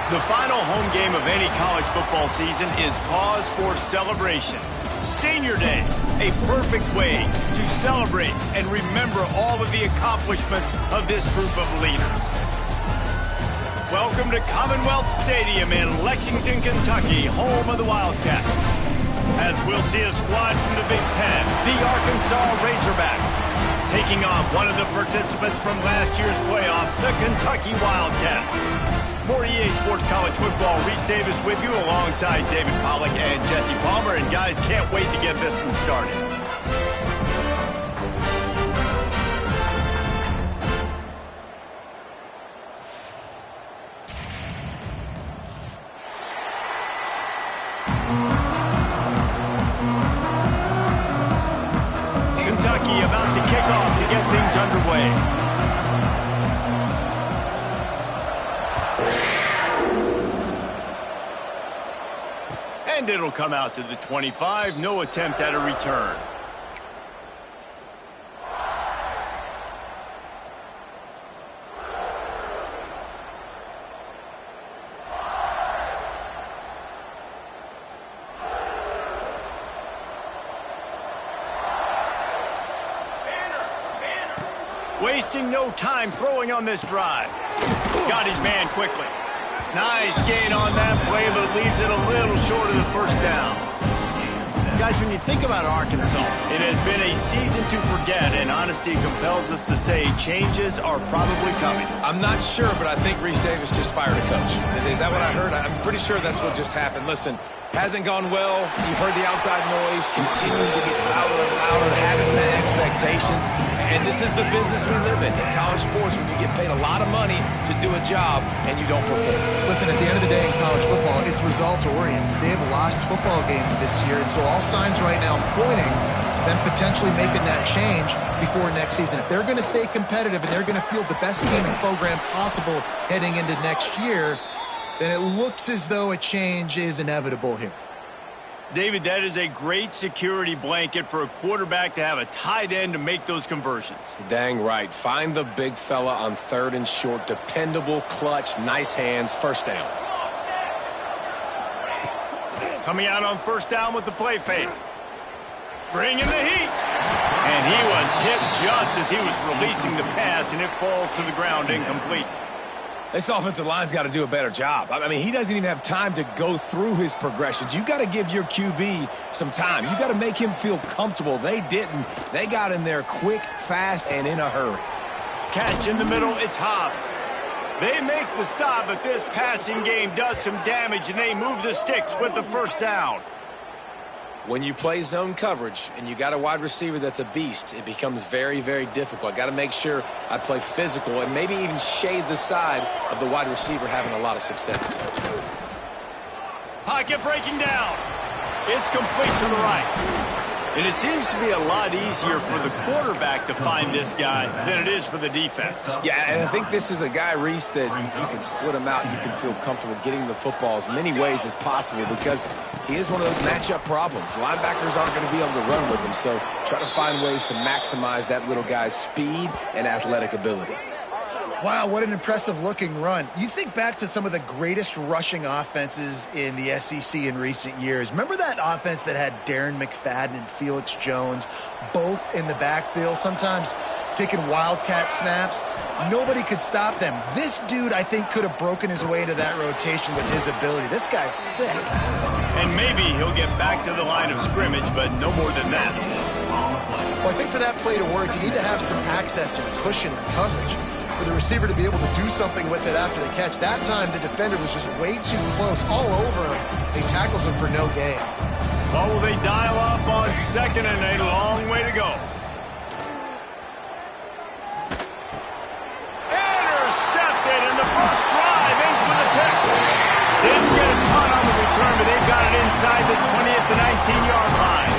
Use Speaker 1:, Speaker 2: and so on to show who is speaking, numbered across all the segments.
Speaker 1: The final home game of any college football season is cause for celebration. Senior Day, a perfect way to celebrate and remember all of the accomplishments of this group of leaders. Welcome to Commonwealth Stadium in Lexington, Kentucky, home of the Wildcats. As we'll see a squad from the Big Ten, the Arkansas Razorbacks, taking on one of the participants from last year's playoff, the Kentucky Wildcats. For EA Sports College Football, Reese Davis with you alongside David Pollack and Jesse Palmer. And guys, can't wait to get this one started. Kentucky about to kick off to get things underway. And it'll come out to the 25. No attempt at a return. Wasting no time throwing on this drive. Got his man quickly. Nice gain on that play, but leaves it a little short of the first down. Guys, when you think about Arkansas, it has been a season to forget, and honesty compels us to say changes are probably coming.
Speaker 2: I'm not sure, but I think Reese Davis just fired a coach. Is that what I heard? I'm pretty sure that's what just happened. Listen, hasn't gone well. You've heard the outside noise, continuing to get louder and louder, having met expectations. And this is the business we live in college sports, when you get paid a lot of money to do a job and you don't perform.
Speaker 3: Listen, at the end of the day in college football, it's results-oriented. They have lost football games this year, and so all signs right now pointing to them potentially making that change before next season. If they're going to stay competitive and they're going to field the best team and program possible heading into next year, then it looks as though a change is inevitable here.
Speaker 1: David, that is a great security blanket for a quarterback to have a tight end to make those conversions.
Speaker 2: Dang right. Find the big fella on 3rd and short. Dependable, clutch, nice hands, first down.
Speaker 1: Coming out on first down with the play fake. Bringing the heat. And he was hit just as he was releasing the pass, and it falls to the ground incomplete.
Speaker 2: This offensive line's got to do a better job. I mean, he doesn't even have time to go through his progressions. You got to give your QB some time. You got to make him feel comfortable. They didn't. They got in there quick, fast, and in a hurry.
Speaker 1: Catch in the middle, it's Hobbs. They make the stop, but this passing game does some damage, and they move the sticks with the first down.
Speaker 2: When you play zone coverage and you got a wide receiver that's a beast, it becomes very, very difficult. Got to make sure I play physical and maybe even shade the side of the wide receiver having a lot of success.
Speaker 1: Pocket breaking down. It's complete to the right. And it seems to be a lot easier for the quarterback to find this guy than it is for the defense.
Speaker 2: Yeah, and I think this is a guy, Reese, that you can split him out and you can feel comfortable getting the football as many ways as possible because he is one of those matchup problems. Linebackers aren't going to be able to run with him, so try to find ways to maximize that little guy's speed and athletic ability.
Speaker 3: Wow, what an impressive-looking run. You think back to some of the greatest rushing offenses in the SEC in recent years. Remember that offense that had Darren McFadden and Felix Jones both in the backfield, sometimes taking wildcat snaps? Nobody could stop them. This dude, I think, could have broken his way into that rotation with his ability. This guy's sick.
Speaker 1: And maybe he'll get back to the line of scrimmage, but no more than that.
Speaker 3: Well, I think for that play to work, you need to have some access and cushion and coverage for the receiver to be able to do something with it after the catch. That time, the defender was just way too close, all over him. He tackles him for no gain.
Speaker 1: Oh, will they dial up on 2nd and a long way to go? Intercepted, and the first drive ends with a pick. Didn't get a ton on the return, but they've got it inside the 20 at the 19-yard line.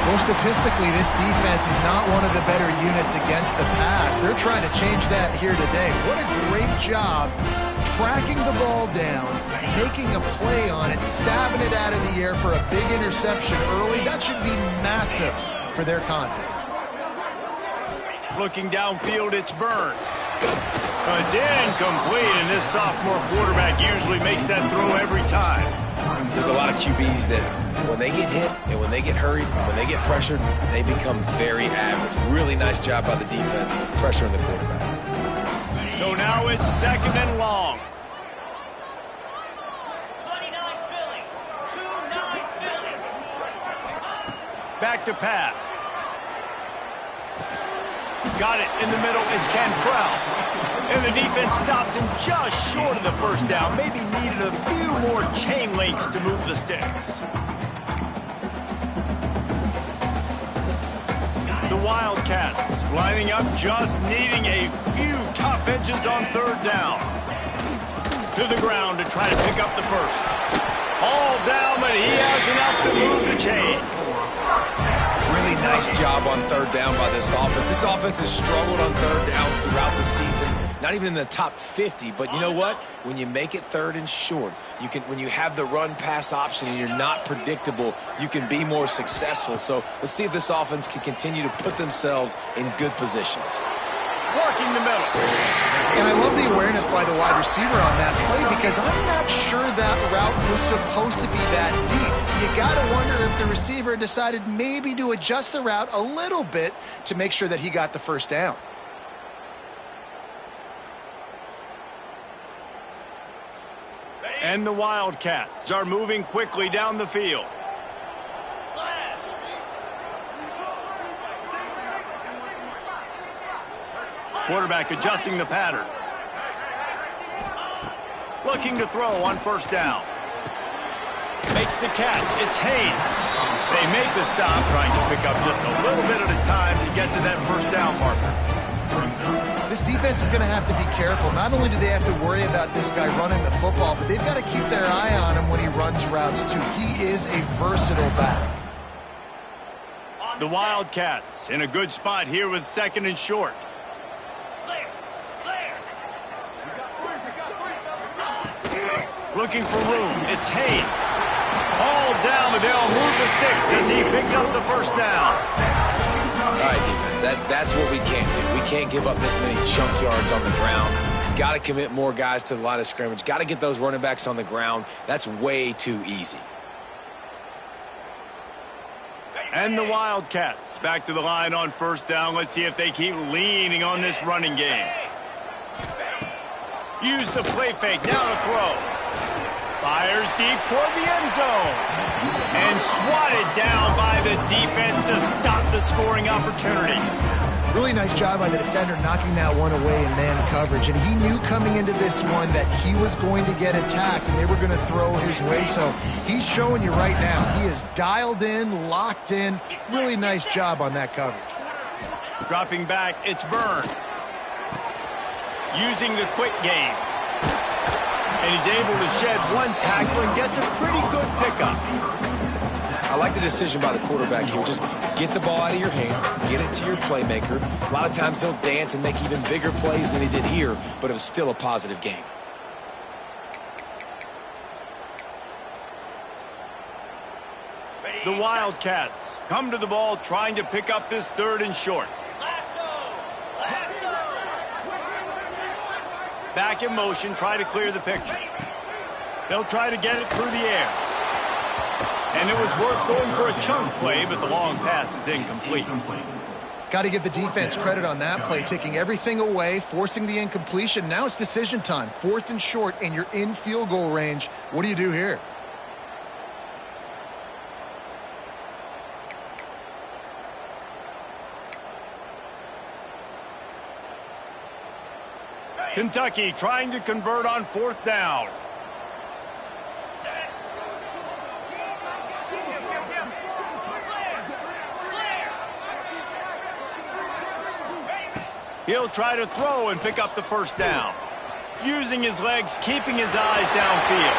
Speaker 3: Well, statistically, this defense is not one of the better units against the pass. They're trying to change that here today. What a great job tracking the ball down, making a play on it, stabbing it out of the air for a big interception early. That should be massive for their confidence.
Speaker 1: Looking downfield, it's Byrne. It's incomplete, and this sophomore quarterback usually makes that throw every time.
Speaker 2: There's a lot of QBs that when they get hit and when they get hurried and when they get pressured, they become very average. Really nice job by the defense pressuring the quarterback.
Speaker 1: So now it's 2nd and long.
Speaker 4: 29 Philly. 2-9 Philly.
Speaker 1: Back to pass. Got it in the middle. It's Cantrell. And the defense stops him just short of the first down. Maybe needed a few more chain links to move the sticks. The Wildcats lining up, just needing a few tough edges on 3rd down. To the ground to try to pick up the first. All down, but he has enough to move the chains.
Speaker 2: Really nice job on 3rd down by this offense. This offense has struggled on 3rd downs throughout the season. Not even in the top 50, but you know what? When you make it 3rd and short, you can. When you have the run-pass option and you're not predictable, you can be more successful. So let's see if this offense can continue to put themselves in good positions.
Speaker 1: Working the middle.
Speaker 3: And I love the awareness by the wide receiver on that play because I'm not sure that route was supposed to be that deep. You got to wonder if the receiver decided maybe to adjust the route a little bit to make sure that he got the first down.
Speaker 1: And the Wildcats are moving quickly down the field. Quarterback adjusting the pattern. Looking to throw on 1st down. Makes the catch. It's Haynes. They make the stop, trying to pick up just a little bit at a time to get to that 1st down marker.
Speaker 3: This defense is going to have to be careful. Not only do they have to worry about this guy running the football, but they've got to keep their eye on him when he runs routes, too. He is a versatile back.
Speaker 1: The Wildcats in a good spot here with 2nd and short. Looking for room. It's Haynes. All down, but they'll move the sticks as he picks up the 1st down.
Speaker 2: All right, defense, that's what we can't do. We can't give up this many junk yards on the ground. Got to commit more guys to the line of scrimmage. Got to get those running backs on the ground. That's way too easy.
Speaker 1: And the Wildcats back to the line on 1st down. Let's see if they keep leaning on this running game. Use the play fake. Now to throw. Fires deep toward the end zone. And swatted down by the defense to stop the scoring opportunity.
Speaker 3: Really nice job by the defender knocking that one away in man coverage. And he knew coming into this one that he was going to get attacked and they were going to throw his way. So he's showing you right now. He is dialed in, locked in. Really nice job on that coverage.
Speaker 1: Dropping back, it's Byrne. Using the quick game. And he's able to shed one tackle and gets a pretty good pickup.
Speaker 2: I like the decision by the quarterback here. Just get the ball out of your hands, get it to your playmaker. A lot of times he'll dance and make even bigger plays than he did here, but it was still a positive game.
Speaker 1: The Wildcats come to the ball trying to pick up this 3rd and short. Back in motion, try to clear the picture. They'll try to get it through the air. And it was worth going for a chunk play, but the long pass is incomplete.
Speaker 3: Got to give the defense credit on that play, taking everything away, forcing the incompletion. Now it's decision time. 4th and short, and you're in field goal range. What do you do here?
Speaker 1: Kentucky trying to convert on 4th down. He'll try to throw and pick up the 1st down. Using his legs, keeping his eyes downfield.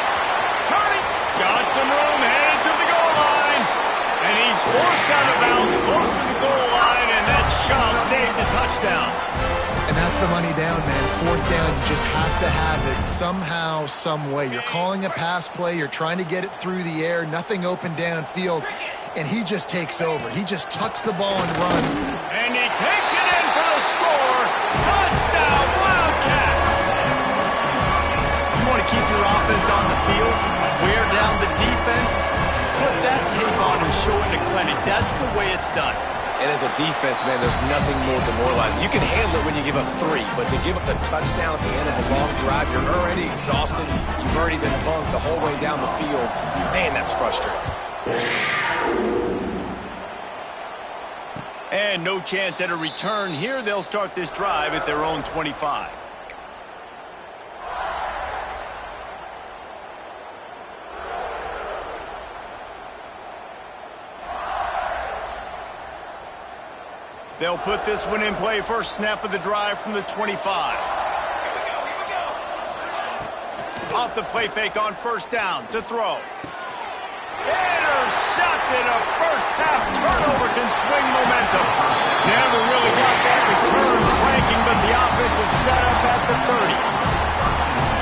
Speaker 1: Turning, got some room, headed to the goal line. And he's forced out of bounds close to the goal line, and that shove saved a touchdown.
Speaker 3: And that's the money down, man. 4th down, you just have to have it somehow, some way. You're calling a pass play. You're trying to get it through the air. Nothing open downfield. And he just takes over. He just tucks the ball and runs.
Speaker 1: And he takes it in for the score. Touchdown, that's the way it's done.
Speaker 2: And as a defense, man, there's nothing more demoralizing. You can handle it when you give up 3, but to give up the touchdown at the end of a long drive, you're already exhausted. You've already been punked the whole way down the field. Man, that's frustrating.
Speaker 1: And no chance at a return here. They'll start this drive at their own 25. They'll put this one in play. First snap of the drive from the 25. Off the play fake on first down to throw. Intercepted. A first half turnover can swing momentum. Never really got that return cranking, but the offense is set up at the 30.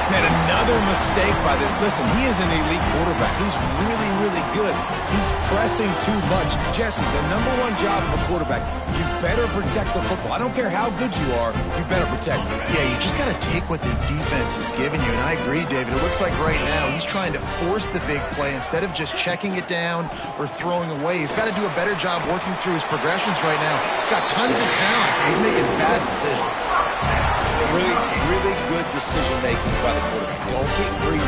Speaker 2: Man, another mistake by this. Listen, he is an elite quarterback. He's really, really good. He's pressing too much. Jesse, the #1 job of a quarterback, you better protect the football. I don't care how good you are, you better protect it.
Speaker 3: Yeah, you just got to take what the defense is giving you. And I agree, David. It looks like right now he's trying to force the big play instead of just checking it down or throwing away. He's got to do a better job working through his progressions right now. He's got tons of talent. He's making bad decisions.
Speaker 2: Really good decision-making by the quarterback. Don't get greedy.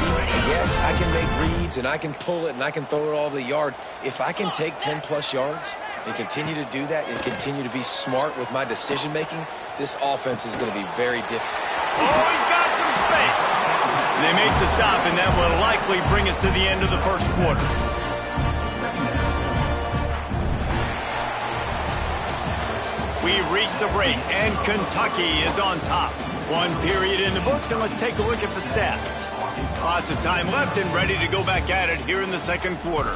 Speaker 2: Yes, I can make reads, and I can pull it, and I can throw it all over the yard. If I can take 10-plus yards and continue to do that and continue to be smart with my decision-making, this offense is going to be very different.
Speaker 1: Oh, he's got some space. They make the stop, and that will likely bring us to the end of the first quarter. We've reached the break, and Kentucky is on top. 1 period in the books, and let's take a look at the stats. Lots of time left and ready to go back at it here in the second quarter.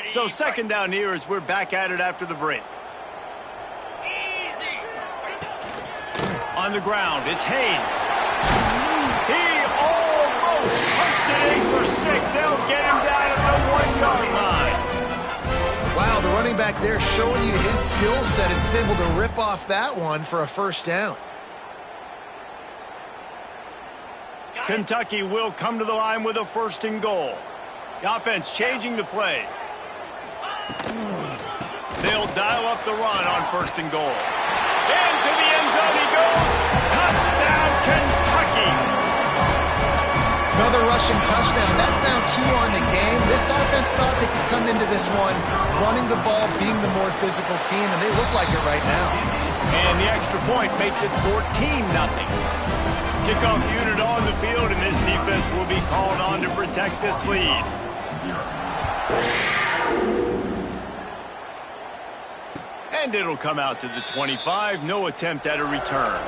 Speaker 1: So second down here as we're back at it after the break. On the ground, it's Haynes. He almost punched it in for 6. They'll get him down at the 1-yard line.
Speaker 3: Wow, the running back there showing you his skill set is able to rip off that one for a first down.
Speaker 1: Kentucky will come to the line with a 1st and goal. The offense changing the play. They'll dial up the run on 1st and goal. Into the end zone he goes. Touchdown, Kentucky.
Speaker 3: Another rushing touchdown. That's now 2 on the game. This offense thought they could come into this one running the ball, being the more physical team, and they look like it right now.
Speaker 1: And the extra point makes it 14-0. Kickoff unit on the field, and this defense will be called on to protect this lead. And it'll come out to the 25. No attempt at a return.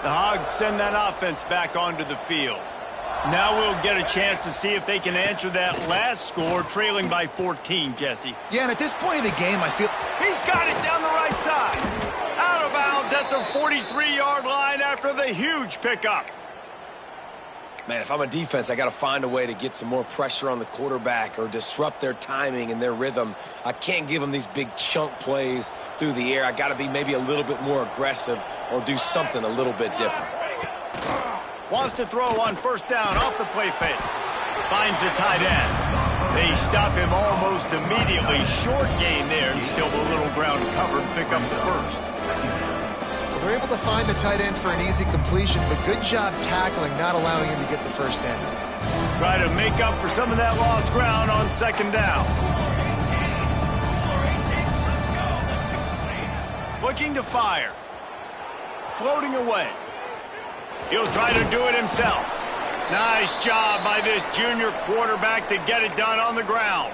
Speaker 1: The Hogs send that offense back onto the field. Now we'll get a chance to see if they can answer that last score, trailing by 14, Jesse.
Speaker 3: Yeah, and at this point of the game, I feel...
Speaker 1: He's got it down the right side. Out of bounds at the 43-yard line after the huge pickup.
Speaker 2: Man, if I'm a defense, I got to find a way to get some more pressure on the quarterback or disrupt their timing and their rhythm. I can't give them these big chunk plays through the air. I got to be maybe a little bit more aggressive or do something a little bit different.
Speaker 1: Wants to throw on 1st down off the play fake. Finds the tight end. They stop him almost immediately. Short gain there, and still a little ground covered. Pick up the 1st.
Speaker 3: Well, they're able to find the tight end for an easy completion, but good job tackling, not allowing him to get the 1st down.
Speaker 1: Try to make up for some of that lost ground on 2nd down. Looking to fire. Floating away. He'll try to do it himself. Nice job by this junior quarterback to get it done on the ground.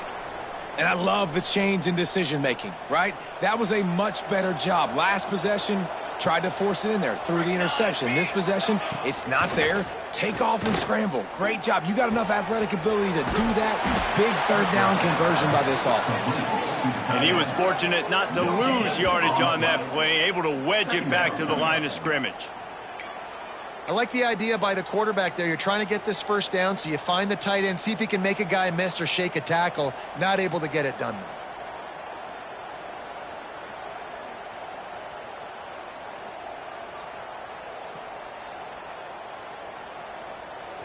Speaker 2: And I love the change in decision-making, right? That was a much better job. Last possession, Tried to force it in there, threw the interception. This possession, it's not there. Take off and scramble. Great job. You got enough athletic ability to do that. Big third down conversion by this offense.
Speaker 1: And he was fortunate not to lose yardage on that play, able to wedge it back to the line of scrimmage.
Speaker 3: I like the idea by the quarterback there. You're trying to get this first down, so you find the tight end, see if he can make a guy miss or shake a tackle. Not able to get it done, though.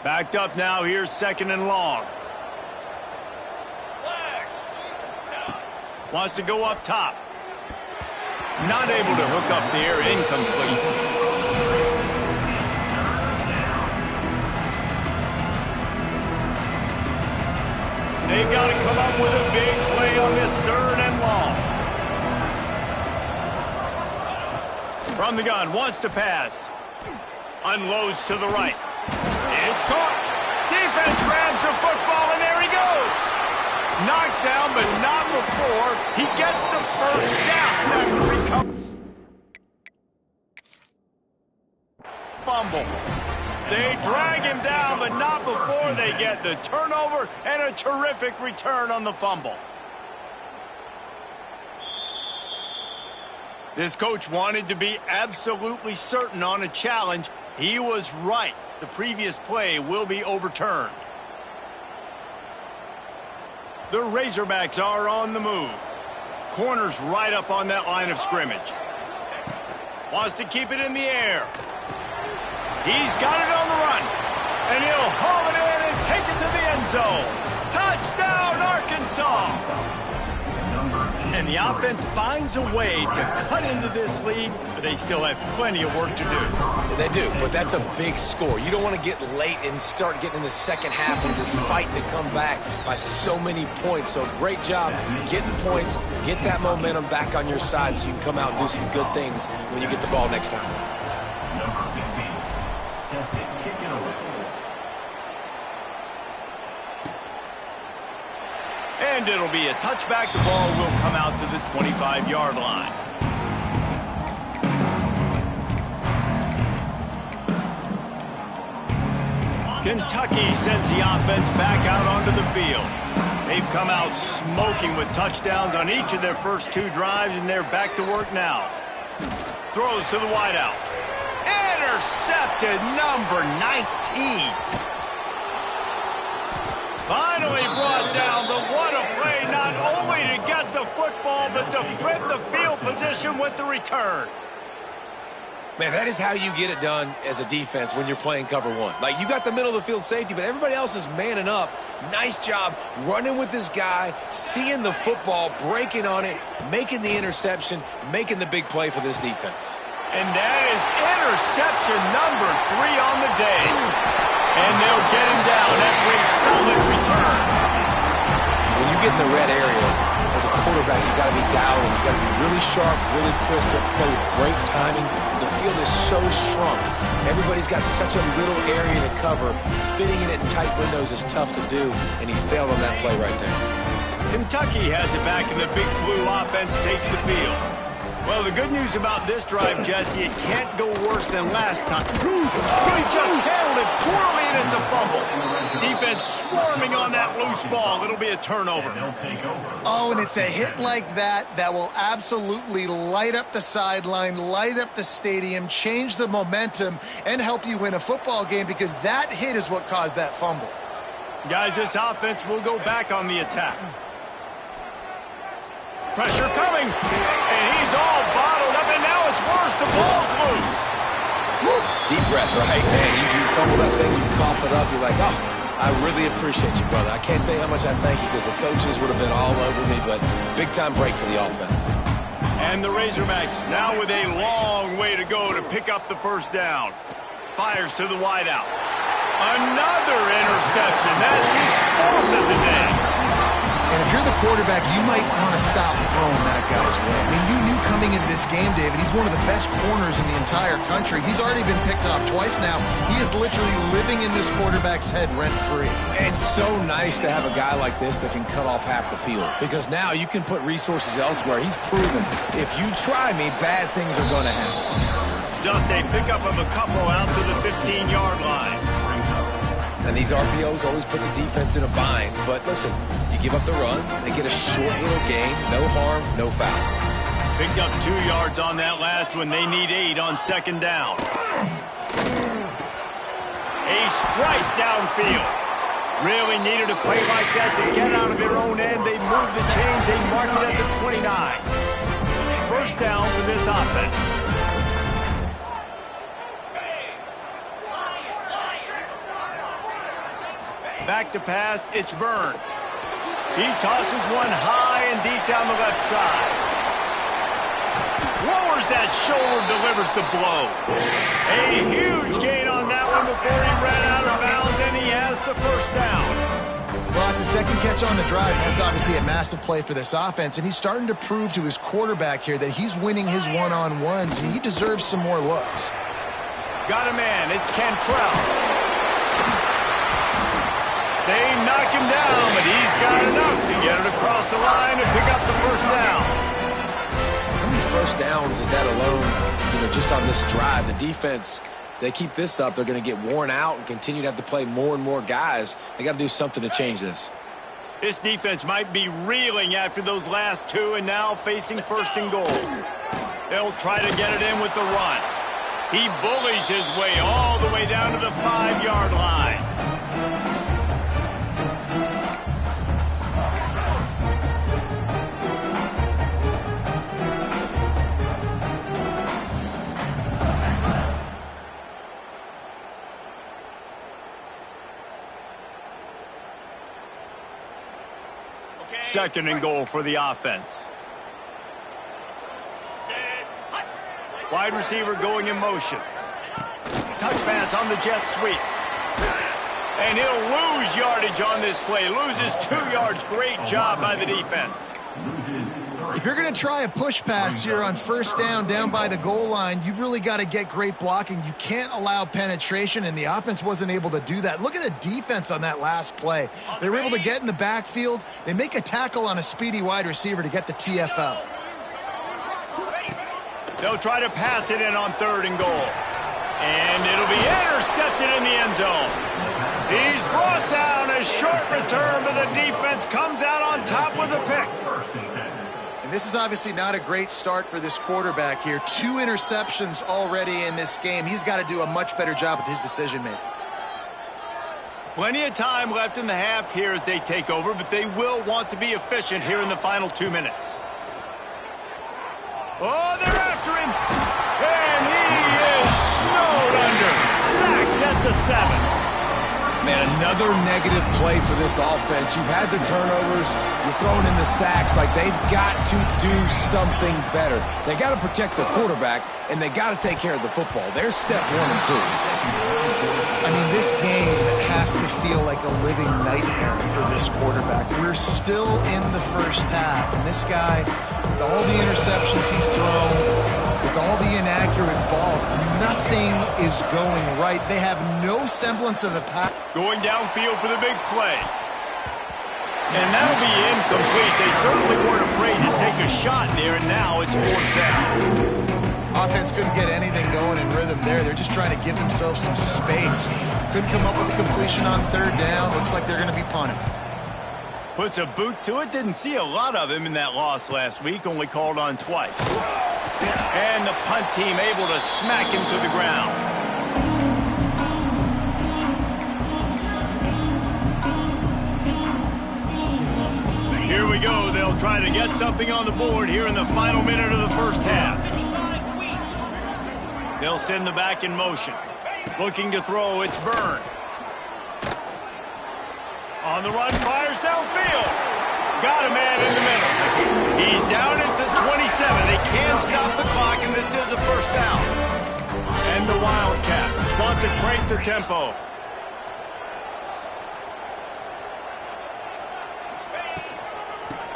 Speaker 1: Backed up now, here's 2nd and long. Wants to go up top. Not able to hook up there, incomplete. They've got to come up with a big play on this 3rd and long. From the gun, wants to pass. Unloads to the right. It's caught. Defense grabs the football, and there he goes. Knocked down, but not before he gets the first down after he comes. Fumble. They drag him down, but not before they get the turnover and a terrific return on the fumble. This coach wanted to be absolutely certain on a challenge. He was right. The previous play will be overturned. The Razorbacks are on the move. Corners right up on that line of scrimmage. Wants to keep it in the air. He's got it on the run. And he'll haul it in and take it to the end zone. Touchdown, Arkansas! And the offense finds a way to cut into this lead, but they still have plenty of work to do.
Speaker 2: They do, but that's a big score. You don't want to get late and start getting in the second half when you're fighting to come back by so many points. So great job getting points, get that momentum back on your side so you can come out and do some good things when you get the ball next time.
Speaker 5: Number 15, set to kick it away.
Speaker 1: And it'll be a touchback. The ball will come out to the 25-yard line. Kentucky sends the offense back out onto the field. They've come out smoking with touchdowns on each of their first 2 drives, and they're back to work now. Throws to the wideout. Intercepted, number 19. Finally brought down, but what a play, not only to get the football, but to flip the field position with the return.
Speaker 2: Man, that is how you get it done as a defense when you're playing cover 1. Like, you got the middle of the field safety, but everybody else is manning up. Nice job running with this guy, seeing the football, breaking on it, making the interception, making the big play for this defense.
Speaker 1: And that is interception number 3 on the day. And they'll get him down after a solid return.
Speaker 2: When you get in the red area, as a quarterback, you got to be dialed in. You got to be really sharp, really crisp. You have to play with great timing. The field is so shrunk. Everybody's got such a little area to cover. Fitting in it in tight windows is tough to do, and he failed on that play right there.
Speaker 1: Kentucky has it back, and the Big Blue offense takes the field. Well, the good news about this drive, Jesse, it can't go worse than last time. He just handled it poorly, and it's a fumble. Defense swarming on that loose ball. It'll be a turnover.
Speaker 3: Oh, and it's a hit like that that will absolutely light up the sideline, light up the stadium, change the momentum, and help you win a football game, because that hit is what caused that fumble.
Speaker 1: Guys, this offense will go back on the attack. Pressure coming, and he's all bottled up, and now it's worse. The ball's loose.
Speaker 2: Woo. Deep breath, right? Man, you fumble that thing, you cough it up, you're like, oh, I really appreciate you, brother. I can't tell you how much I thank you, because the coaches would have been all over me, but big-time break for the offense.
Speaker 1: And the Razorbacks now with a long way to go to pick up the first down. Fires to the wideout. Another interception. That's his 4th of the day.
Speaker 3: And if you're the quarterback, you might want to stop throwing that guy's way. I mean, you knew coming heading into this game, David. He's one of the best corners in the entire country. He's already been picked off twice now. He is literally living in this quarterback's head rent-free.
Speaker 2: It's so nice to have a guy like this that can cut off half the field, because now you can put resources elsewhere. He's proven if you try me, bad things are going to happen.
Speaker 1: Just a pickup of a couple out to the 15-yard line.
Speaker 2: And these RPOs always put the defense in a bind. But listen, you give up the run, they get a short little gain, no harm, no foul.
Speaker 1: Picked up 2 yards on that last one. They need 8 on second down. A strike downfield. Really needed a play like that to get out of their own end. They moved the chains. They marked it at the 29. First down for this offense. Back to pass, it's Byrne. He tosses one high and deep down the left side. Lowers that shoulder, delivers the blow. A huge gain on that one before he ran out of bounds, and he has the first down.
Speaker 3: Well, it's the second catch on the drive, and that's obviously a massive play for this offense, and he's starting to prove to his quarterback here that he's winning his one-on-ones, and he deserves some more looks.
Speaker 1: Got a man, it's Cantrell. They knock him down, but he's got enough to get it across the line and pick up the first down.
Speaker 2: How many first downs is that alone, just on this drive? The defense, they keep this up, they're going to get worn out and continue to have to play more and more guys. They got to do something to change this.
Speaker 1: This defense might be reeling after those last 2 and now facing first and goal. They'll try to get it in with the run. He bullies his way all the way down to the 5-yard line. Second and goal for the offense. Wide receiver going in motion. Touch pass on the jet sweep. And he'll lose yardage on this play. Loses 2 yards. Great job by the defense.
Speaker 3: If you're going to try a push pass here on first down by the goal line, you've really got to get great blocking. You can't allow penetration, and the offense wasn't able to do that. Look at the defense on that last play. They were able to get in the backfield. They make a tackle on a speedy wide receiver to get the TFL.
Speaker 1: They'll try to pass it in on third and goal. And it'll be intercepted in the end zone. He's brought down. A short return, but the defense comes out on top with a pick.
Speaker 3: And this is obviously not a great start for this quarterback here. 2 interceptions already in this game. He's got to do a much better job with his decision-making.
Speaker 1: Plenty of time left in the half here as they take over, but they will want to be efficient here in the final 2 minutes. Oh, they're after him. And he is snowed under. Sacked at the 7.
Speaker 2: Man, another negative play for this offense. You've had the turnovers. You're throwing in the sacks. Like, they've got to do something better. They got to protect the quarterback, and they got to take care of the football. There's step 1 and 2.
Speaker 3: I mean, this game has to feel like a living nightmare for this quarterback. We're still in the first half, and this guy, with all the interceptions he's thrown, with all the inaccurate balls, nothing is going right. They have no semblance of a pass.
Speaker 1: Going downfield for the big play. And that'll be incomplete. They certainly weren't afraid to take a shot there, and now it's 4th down.
Speaker 3: Offense couldn't get anything going in rhythm there. They're just trying to give themselves some space. Couldn't come up with a completion on 3rd down. Looks like they're going to be punting.
Speaker 1: Puts a boot to it. Didn't see a lot of him in that loss last week. Only called on twice. And the punt team able to smack him to the ground. Here we go. They'll try to get something on the board here in the final minute of the first half. They'll send the back in motion. Looking to throw, it's Byrne. On the run, fires downfield. Got a man in the middle. He's down at the 27. They can stop the clock, and this is a first down. And the Wildcats want to crank the tempo.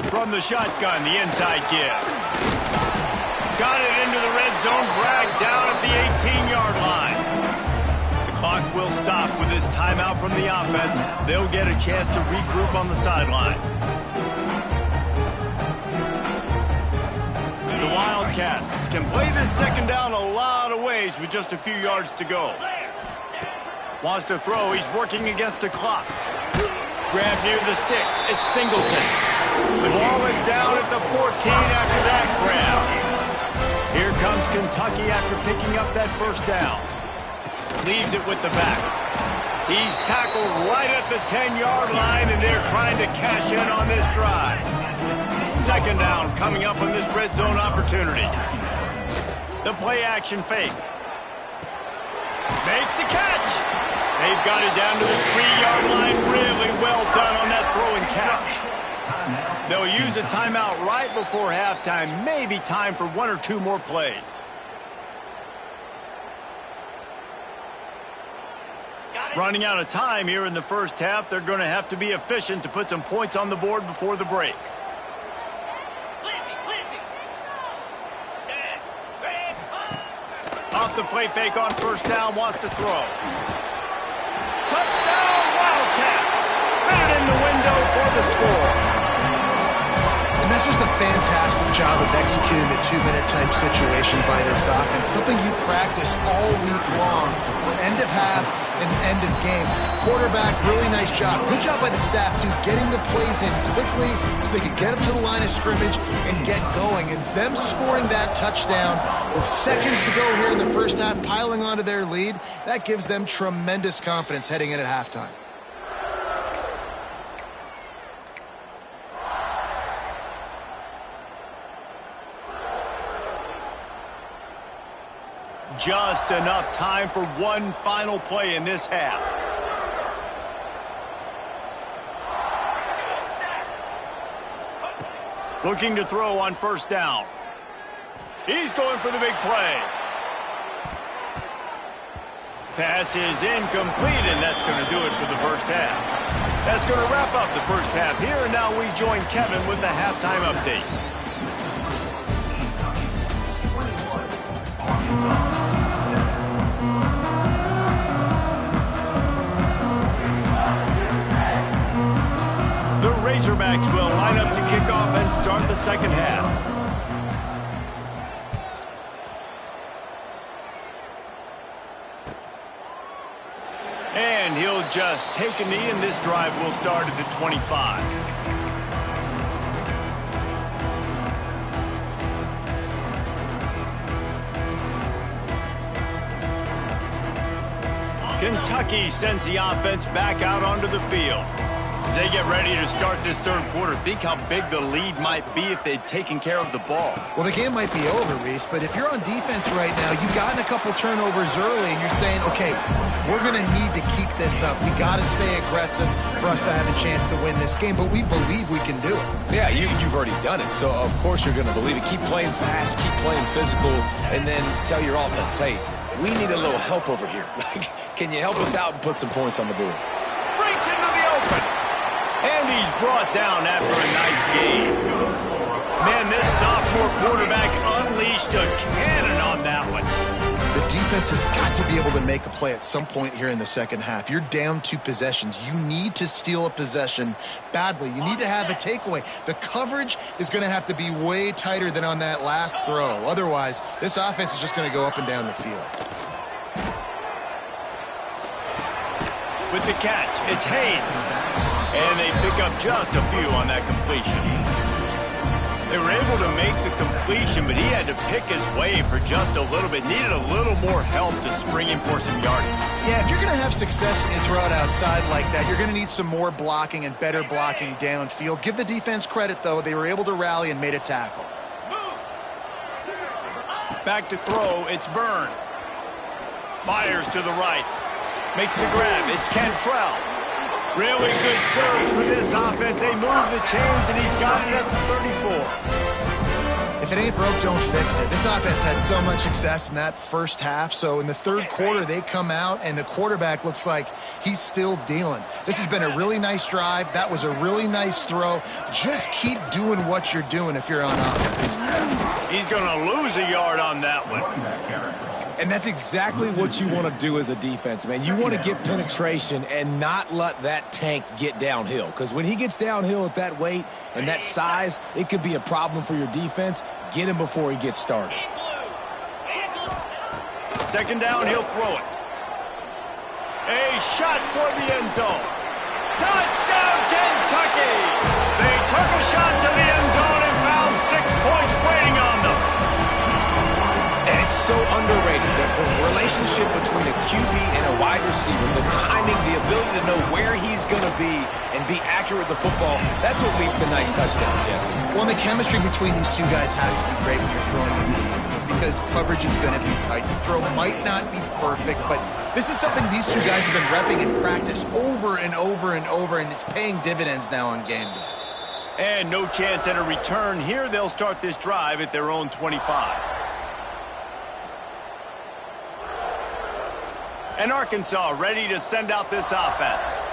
Speaker 1: From the shotgun, the inside give. Got zone drag down at the 18-yard line. The clock will stop with this timeout from the offense. They'll get a chance to regroup on the sideline. The Wildcats can play this second down a lot of ways with just a few yards to go. Wants to throw. He's working against the clock. Grab near the sticks. It's Singleton. The ball is down at the 14 after that grab. Here comes Kentucky after picking up that first down. Leaves it with the back. He's tackled right at the 10-yard line, and they're trying to cash in on this drive. Second down coming up on this red zone opportunity. The play action fake. Makes the catch. They've got it down to the 3-yard line. Really well done on that throw and catch. They'll use a timeout right before halftime. Maybe time for one or two more plays. Running out of time here in the first half. They're going to have to be efficient to put some points on the board before the break. Off the play fake on first down. Wants to throw. Touchdown, Wildcats! Fit in the window for the score.
Speaker 3: And that's just a fantastic job of executing the two-minute type situation by this offense. Something you practice all week long for end of half and end of game. Quarterback, really nice job. Good job by the staff, too, getting the plays in quickly so they could get up to the line of scrimmage and get going. And it's them scoring that touchdown with seconds to go here in the first half, piling onto their lead. That gives them tremendous confidence heading in at halftime.
Speaker 1: Just enough time for one final play in this half. Looking to throw on first down. He's going for the big play. Pass is incomplete, and that's going to do it for the first half. That's going to wrap up the first half here, and now we join Kevin with the halftime update. The Razorbacks will line up to kick off and start the second half. And he'll just take a knee, and this drive will start at the 25. Kentucky sends the offense back out onto the field. As they get ready to start this third quarter, think how big the lead might be if they'd taken care of the ball.
Speaker 3: Well, the game might be over, Reese, but if you're on defense right now, you've gotten a couple turnovers early, and you're saying, okay, we're going to need to keep this up. We got to stay aggressive for us to have a chance to win this game, but we believe we can do it.
Speaker 2: Yeah, you've already done it, so of course you're going to believe it. Keep playing fast, keep playing physical, and then tell your offense, hey, we need a little help over here. Can you help us out and put some points on the board?
Speaker 1: Breaks into the open. And he's brought down after a nice game. Man, this sophomore quarterback unleashed a cannon on that one.
Speaker 3: The defense has got to be able to make a play at some point here in the second half. You're down 2 possessions. You need to steal a possession badly. You need to have a takeaway. The coverage is going to have to be way tighter than on that last throw. Otherwise, this offense is just going to go up and down the field.
Speaker 1: With the catch, it's Haynes. And they pick up just a few on that completion. They were able to make the completion, but he had to pick his way for just a little bit. Needed a little more help to spring him for some yardage.
Speaker 3: Yeah, if you're going to have success when you throw it outside like that, you're going to need some more blocking and better blocking downfield. Give the defense credit, though. They were able to rally and made a tackle.
Speaker 1: Back to throw. It's Byrne. Fires to the right. Makes the grab. It's Cantrell. Really good surge for this offense. They move the chains, and he's got it at the 34.
Speaker 3: If if it ain't broke, don't fix it. This offense had so much success in that first half, so in the third quarter, they come out, and the quarterback looks like he's still dealing. This has been a really nice drive. That was a really nice throw. Just keep doing what you're doing if you're on offense.
Speaker 1: He's going to lose a yard on that one.
Speaker 2: And that's exactly what you want to do as a defense, man. You want to get penetration and not let that tank get downhill. Because when he gets downhill at that weight and that size, it could be a problem for your defense. Get him before he gets started.
Speaker 1: Second down, he'll throw it. A shot toward the end zone. Touchdown, Kentucky! They took a shot to the end zone and found 6 points waiting on them.
Speaker 2: And it's so underrated. The relationship between a QB and a wide receiver, the timing, the ability to know where he's going to be and be accurate with the football, that's what leads to nice touchdowns, Jesse.
Speaker 3: Well, the chemistry between these two guys has to be great when you're throwing into the end zone because coverage is going to be tight. The throw might not be perfect, but this is something these two guys have been repping in practice over and over and over, and it's paying dividends now on game day.
Speaker 1: And no chance at a return here. They'll start this drive at their own 25. And Arkansas ready to send out this offense.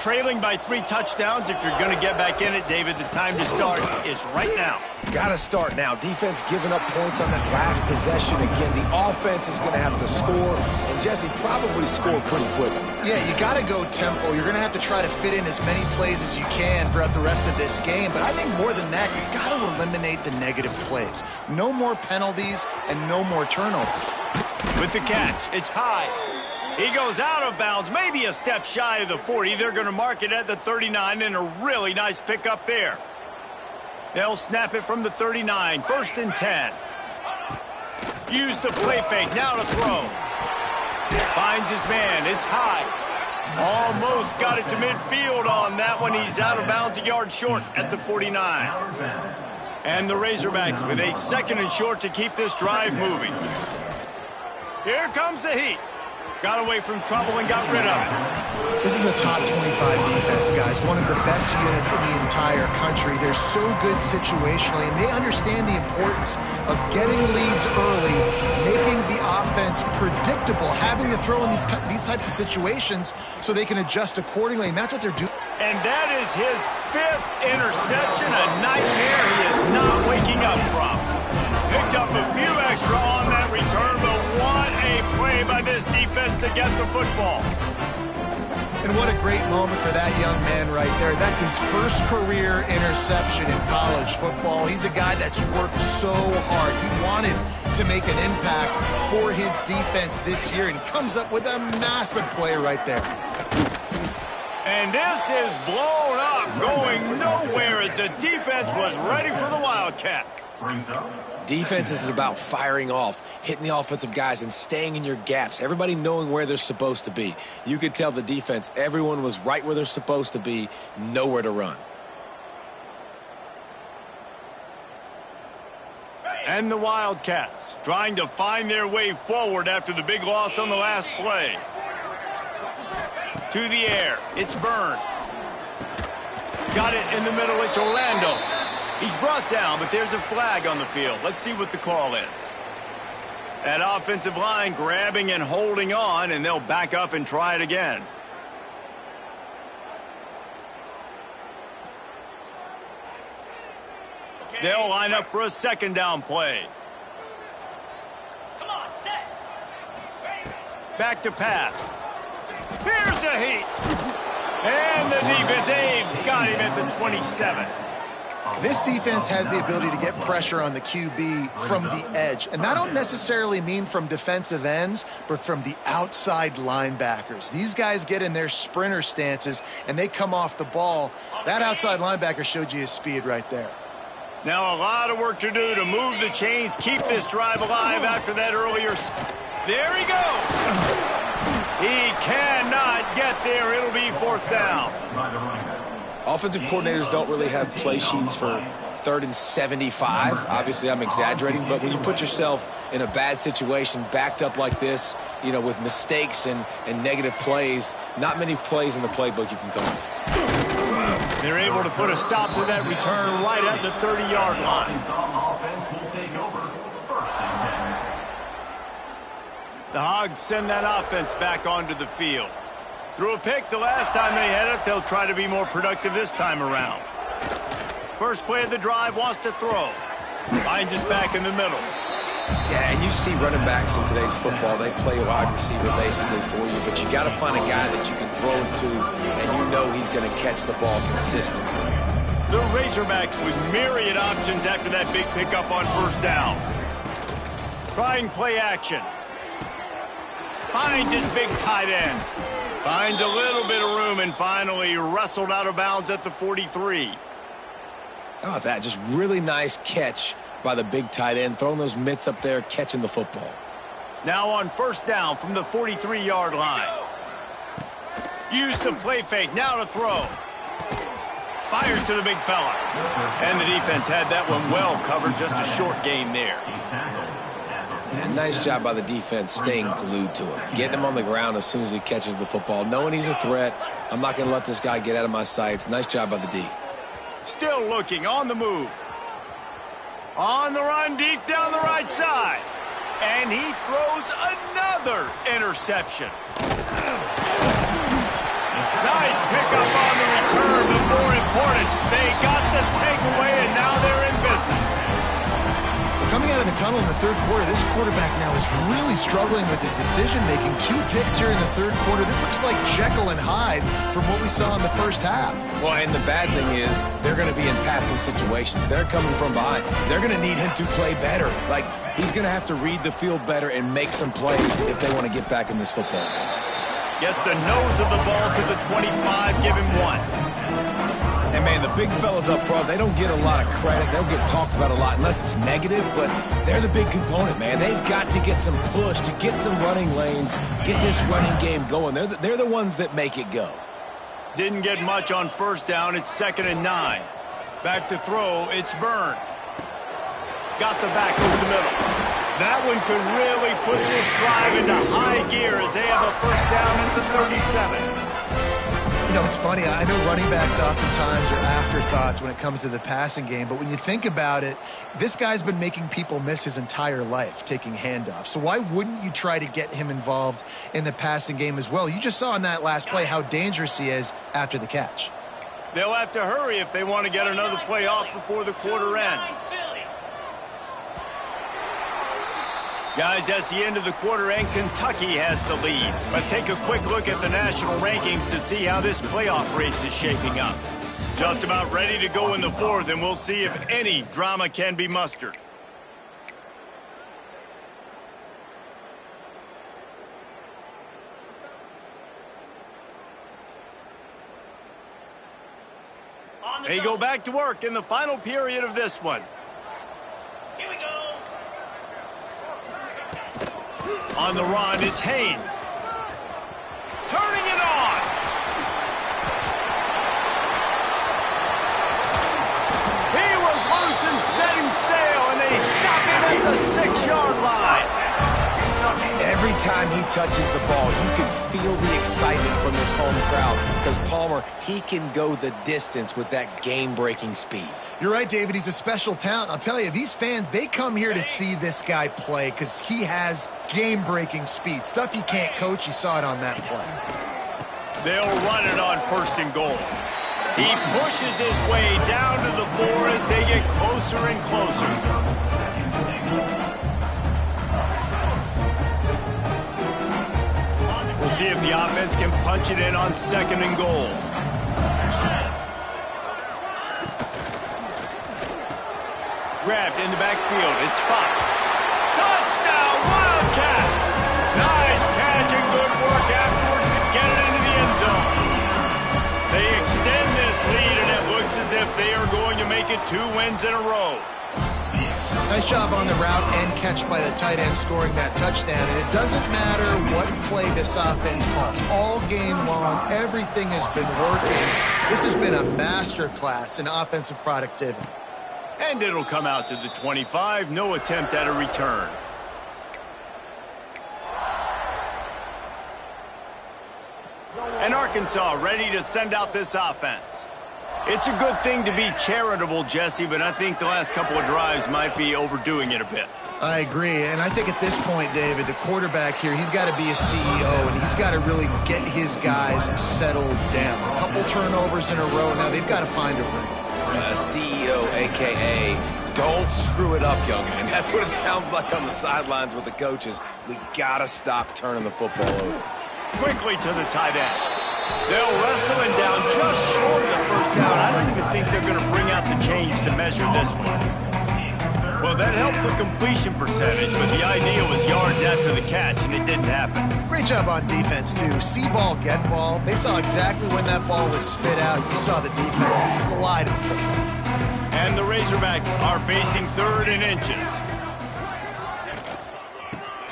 Speaker 1: Trailing by 3 touchdowns. If you're going to get back in it, David, the time to start is right now.
Speaker 2: Got to start now. Defense giving up points on that last possession. Again, the offense is going to have to score, and Jesse probably score pretty quickly.
Speaker 3: Yeah, you got to go tempo. You're going to have to try to fit in as many plays as you can throughout the rest of this game. But I think more than that, you got to eliminate the negative plays. No more penalties and no more turnovers.
Speaker 1: With the catch, it's high. He goes out of bounds, maybe a step shy of the 40. They're going to mark it at the 39, and a really nice pickup there. They'll snap it from the 39, 1st and 10. Use the play fake, now to throw. Finds his man, it's high. Almost got it to midfield on that one. He's out of bounds, a yard short at the 49. And the Razorbacks with a 2nd and short to keep this drive moving. Here comes the heat. Got away from trouble and got rid of it.
Speaker 3: This is a top 25 defense, guys. One of the best units in the entire country. They're so good situationally, and they understand the importance of getting leads early, making the offense predictable, having to throw in these types of situations so they can adjust accordingly, and that's what they're doing.
Speaker 1: And that is his 5th interception, a nightmare he is not waking up from. Picked up a few extra on that return, but what a play by this defense to get the football.
Speaker 3: And what a great moment for that young man right there. That's his first career interception in college football. He's a guy that's worked so hard. He wanted to make an impact for his defense this year and comes up with a massive play right there.
Speaker 1: And this is blown up, going nowhere as the defense was ready for the Wildcat.
Speaker 2: Defense is about firing off, hitting the offensive guys, and staying in your gaps. Everybody knowing where they're supposed to be. You could tell the defense, everyone was right where they're supposed to be, nowhere to run.
Speaker 1: And the Wildcats trying to find their way forward after the big loss on the last play. To the air, it's Byrne. Got it in the middle, it's Orlando. He's brought down, but there's a flag on the field. Let's see what the call is. That offensive line grabbing and holding on, and they'll back up and try it again. They'll line up for a 2nd down play.
Speaker 4: Come on, set.
Speaker 1: Back to pass. Here's a heat. And the defense, they've got him at the 27.
Speaker 3: This defense has the ability to get pressure on the QB from the edge. And that don't necessarily mean from defensive ends, but from the outside linebackers. These guys get in their sprinter stances, and they come off the ball. That outside linebacker showed you his speed right there.
Speaker 1: Now a lot of work to do to move the chains, keep this drive alive after that earlier. There he goes. He cannot get there. It'll be 4th down.
Speaker 2: Offensive coordinators don't really have play sheets for 3rd and 75. Obviously, I'm exaggerating, but when you put yourself in a bad situation, backed up like this, you know, with mistakes and negative plays, not many plays in the playbook you can come up.
Speaker 1: They're able to put a stop to that return right at the 30-yard line.
Speaker 5: will take over 1st and 10.
Speaker 1: The Hogs send that offense back onto the field. Threw a pick the last time they had it. They'll try to be more productive this time around. First play of the drive, wants to throw. Finds his back in the middle.
Speaker 2: Yeah, and you see running backs in today's football, they play a wide receiver basically for you, but you got to find a guy that you can throw it to, and you know he's going to catch the ball consistently.
Speaker 1: The Razorbacks with myriad options after that big pickup on first down. Trying play action. Finds his big tight end. Finds a little bit of room and finally wrestled out of bounds at the 43.
Speaker 2: How about that? Just really nice catch by the big tight end, throwing those mitts up there, catching the football.
Speaker 1: Now on first down from the 43-yard line. Use the play fake, now to throw. Fires to the big fella. And the defense had that one well covered, just a short gain there.
Speaker 2: And nice job by the defense staying glued to him, getting him on the ground as soon as he catches the football, knowing he's a threat. I'm not going to let this guy get out of my sights. Nice job by the D.
Speaker 1: Still looking, on the move. On the run, deep down the right side. And he throws another interception. Nice pickup on the return, but more important, they got the takeaway, and now they're in business.
Speaker 3: Coming out of the tunnel in the third quarter, this quarterback now is really struggling with his decision-making. 2 picks here in the third quarter. This looks like Jekyll and Hyde from what we saw in the first half.
Speaker 2: Well, and the bad thing is they're going to be in passing situations. They're coming from behind. They're going to need him to play better. Like, he's going to have to read the field better and make some plays if they want to get back in this football game.
Speaker 1: Gets the nose of the ball to the 25, give him 1.
Speaker 2: And, man, the big fellas up front, they don't get a lot of credit. They'll get talked about a lot unless it's negative, but they're the big component, man. They've got to get some push, to get some running lanes, get this running game going. They're the ones that make it go.
Speaker 1: Didn't get much on first down. It's 2nd and 9. Back to throw. It's Byrne. Got the back over the middle. That one could really put this drive into high gear as they have a first down at the 37.
Speaker 3: You know, it's funny. I know running backs oftentimes are afterthoughts when it comes to the passing game, but when you think about it, this guy's been making people miss his entire life taking handoffs. So why wouldn't you try to get him involved in the passing game as well? You just saw in that last play how dangerous he is after the catch.
Speaker 1: They'll have to hurry if they want to get another play off before the quarter ends. Guys, that's the end of the quarter, and Kentucky has the lead. Let's take a quick look at the national rankings to see how this playoff race is shaping up. Just about ready to go in the fourth, and we'll see if any drama can be mustered. They go back to work in the final period of this one.
Speaker 4: Here we go.
Speaker 1: On the run, it's Haynes. Turning it on. He was loose and setting sail, and they stop him at the 6-yard line.
Speaker 2: Every time he touches the ball, you can feel the excitement from this home crowd because Palmer, he can go the distance with that game-breaking speed.
Speaker 3: You're right, David. He's a special talent. I'll tell you, these fans, they come here to see this guy play because he has game-breaking speed. Stuff you can't coach. You saw it on that play.
Speaker 1: They'll run it on 1st and goal. He pushes his way down to the 4 as they get closer and closer. We'll see if the offense can punch it in on 2nd and goal. Grabbed in the backfield. It's Fox. Touchdown, Wildcats! Nice catch and good work afterwards to get it into the end zone. They extend this lead, and it looks as if they are going to make it 2 wins in a row.
Speaker 3: Nice job on the route and catch by the tight end scoring that touchdown. And it doesn't matter what play this offense calls. All game long, everything has been working. This has been a masterclass in offensive productivity.
Speaker 1: And it'll come out to the 25. No attempt at a return. And Arkansas ready to send out this offense. It's a good thing to be charitable, Jesse, but I think the last couple of drives might be overdoing it a bit.
Speaker 3: I agree, and I think at this point, David, the quarterback here, he's got to be a CEO, and he's got to really get his guys settled down. A couple turnovers in a row, now they've got to find a rhythm.
Speaker 2: CEO, a.k.a. don't screw it up, young man. That's what it sounds like on the sidelines with the coaches. We got to stop turning the football over.
Speaker 1: Quickly to the tight end. They'll wrestle him down just short of the first down. I don't even think they're going to bring out the chains to measure this one. Well, that helped the completion percentage, but the idea was yards after the catch, and it didn't happen.
Speaker 3: Great job on defense, too. See ball, get ball. They saw exactly when that ball was spit out. You saw the defense fly to the football.
Speaker 1: And the Razorbacks are facing 3rd and inches.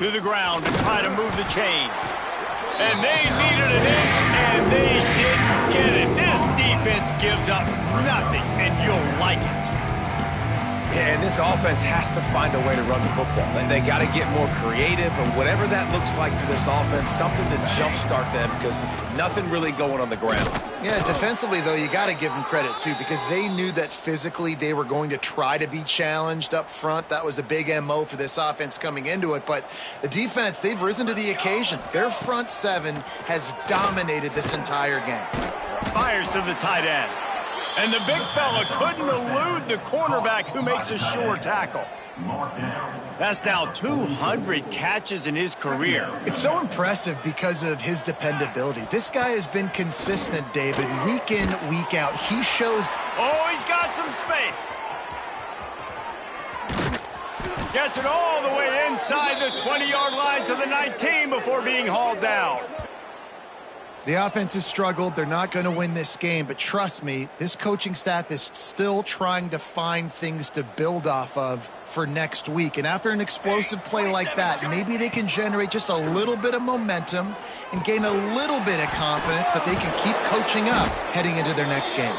Speaker 1: To the ground to try to move the chains. And they needed an inch, and they didn't get it. This defense gives up nothing, and you'll like it.
Speaker 2: Yeah, and this offense has to find a way to run the football. They got to get more creative, and whatever that looks like for this offense, something to jumpstart them because nothing really going on the ground.
Speaker 3: Yeah, defensively, though, you got to give them credit, too, because they knew that physically they were going to try to be challenged up front. That was a big MO for this offense coming into it, but the defense, they've risen to the occasion. Their front seven has dominated this entire game.
Speaker 1: Fires to the tight end. And the big fella couldn't elude the cornerback who makes a sure tackle. That's now 200 catches in his career.
Speaker 3: It's so impressive because of his dependability. This guy has been consistent, David, week in, week out. He shows...
Speaker 1: Oh, he's got some space. Gets it all the way inside the 20-yard line to the 19 before being hauled down.
Speaker 3: The offense has struggled. They're not going to win this game, but trust me, this coaching staff is still trying to find things to build off of for next week. And after an explosive play like that, maybe they can generate just a little bit of momentum and gain a little bit of confidence that they can keep coaching up heading into their next game.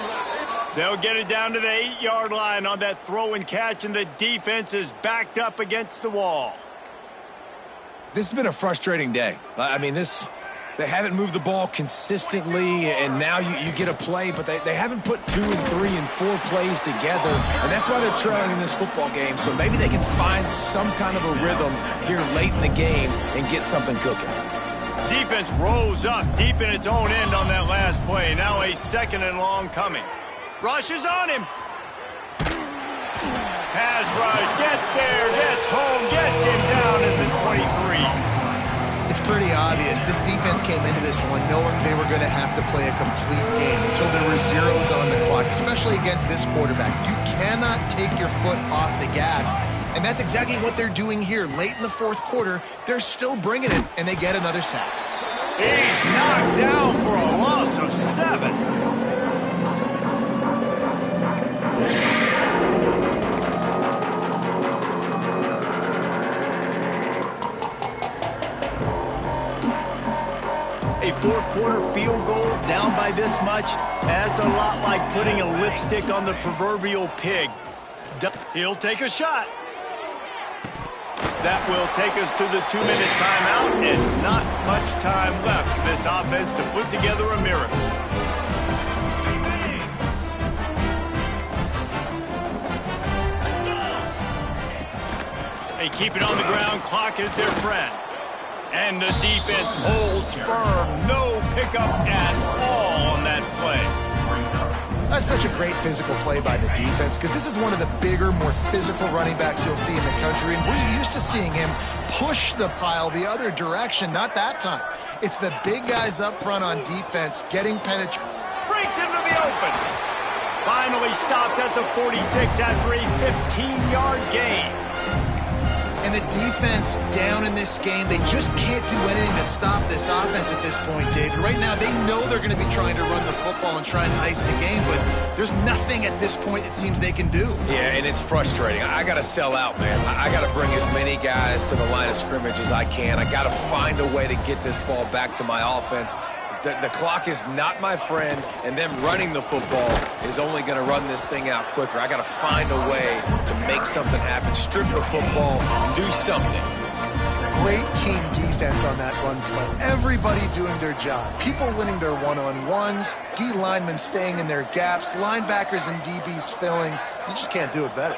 Speaker 1: They'll get it down to the 8-yard line on that throw and catch, and the defense is backed up against the wall.
Speaker 2: This has been a frustrating day. I mean, they haven't moved the ball consistently, and now you get a play, but they haven't put 2 and 3 and 4 plays together, and that's why they're trailing in this football game. So maybe they can find some kind of a rhythm here late in the game and get something cooking.
Speaker 1: Defense rose up deep in its own end on that last play. Now a 2nd and long coming. Rushes on him. Pass rush, gets there, gets home, gets him down at the 23.
Speaker 3: It's pretty obvious. This defense came into this one knowing they were going to have to play a complete game until there were zeros on the clock, especially against this quarterback. You cannot take your foot off the gas, and that's exactly what they're doing here. Late in the 4th quarter, they're still bringing it, and they get another sack.
Speaker 1: He's knocked down for a loss of 7. A 4th quarter field goal down by this much, that's a lot like putting a lipstick on the proverbial pig. He'll take a shot. That will take us to the 2-minute timeout, and not much time left for this offense to put together a miracle. They keep it on the ground. Clock is their friend. And the defense holds firm. No pickup at all on that play.
Speaker 3: That's such a great physical play by the defense because this is one of the bigger, more physical running backs you'll see in the country. And we're used to seeing him push the pile the other direction. Not that time. It's the big guys up front on defense getting penetration.
Speaker 1: Breaks into the open. Finally stopped at the 46 after a 15-yard gain.
Speaker 3: And the defense down in this game, they just can't do anything to stop this offense at this point, David. Right now, they know they're going to be trying to run the football and try and ice the game, but there's nothing at this point it seems they can do.
Speaker 2: Yeah, and it's frustrating. I got to sell out, man. I got to bring as many guys to the line of scrimmage as I can. I got to find a way to get this ball back to my offense. The clock is not my friend, and them running the football is only going to run this thing out quicker. I got to find a way to make something happen, strip the football, do something.
Speaker 3: great team defense on that run play. Everybody doing their job. People winning their one-on-ones, D linemen staying in their gaps, linebackers and DBs filling. You just can't do it better.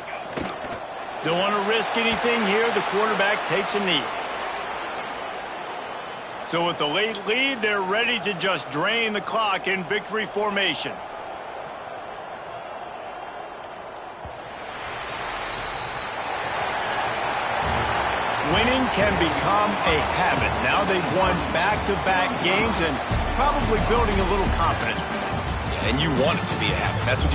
Speaker 1: Don't want to risk anything here. The quarterback takes a knee. So with the late lead, they're ready to just drain the clock in victory formation. Winning can become a habit. Now they've won back-to-back games and probably building a little confidence.
Speaker 2: And you want it to be a habit. That's what you